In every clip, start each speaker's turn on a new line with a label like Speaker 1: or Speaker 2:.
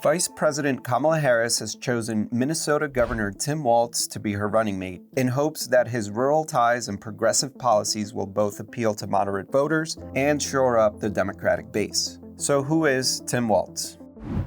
Speaker 1: Vice President Kamala Harris has chosen Minnesota Governor Tim Walz to be her running mate in hopes that his rural ties and progressive policies will both appeal to moderate voters and shore up the Democratic base. So who is Tim Walz?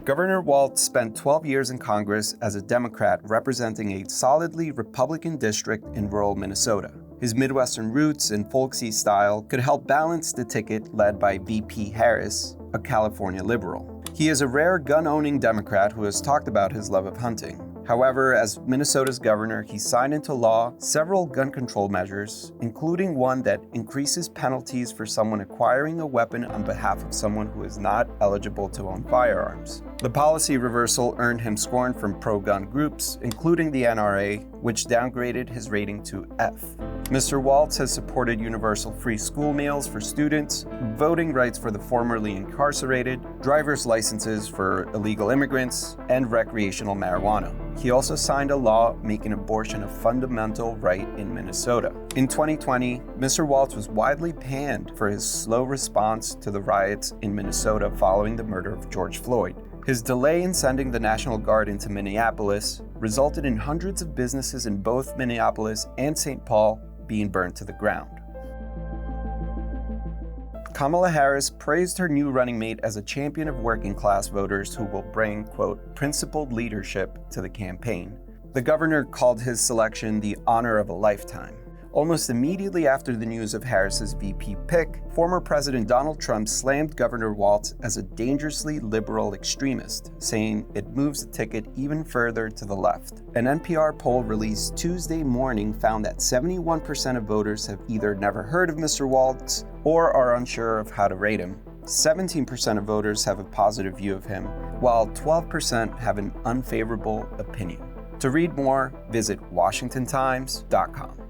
Speaker 1: Governor Walz spent 12 years in Congress as a Democrat representing a solidly Republican district in rural Minnesota. His Midwestern roots and folksy style could help balance the ticket led by VP Harris, a California liberal. He is a rare gun-owning Democrat who has talked about his love of hunting. However, as Minnesota's governor, he signed into law several gun control measures, including one that increases penalties for someone acquiring a weapon on behalf of someone who is not eligible to own firearms. The policy reversal earned him scorn from pro-gun groups, including the NRA, which downgraded his rating to F. Mr. Walz has supported universal free school meals for students, voting rights for the formerly incarcerated, driver's licenses for illegal immigrants, and recreational marijuana. He also signed a law making abortion a fundamental right in Minnesota. In 2020, Mr. Walz was widely panned for his slow response to the riots in Minnesota following the murder of George Floyd. His delay in sending the National Guard into Minneapolis resulted in hundreds of businesses in both Minneapolis and St. Paul being burned to the ground. Kamala Harris praised her new running mate as a champion of working-class voters who will bring, quote, principled leadership to the campaign. The governor called his selection the honor of a lifetime. Almost immediately after the news of Harris's VP pick, former President Donald Trump slammed Governor Walz as a dangerously liberal extremist, saying it moves the ticket even further to the left. An NPR poll released Tuesday morning found that 71% of voters have either never heard of Mr. Walz or are unsure of how to rate him. 17% of voters have a positive view of him, while 12% have an unfavorable opinion. To read more, visit WashingtonTimes.com.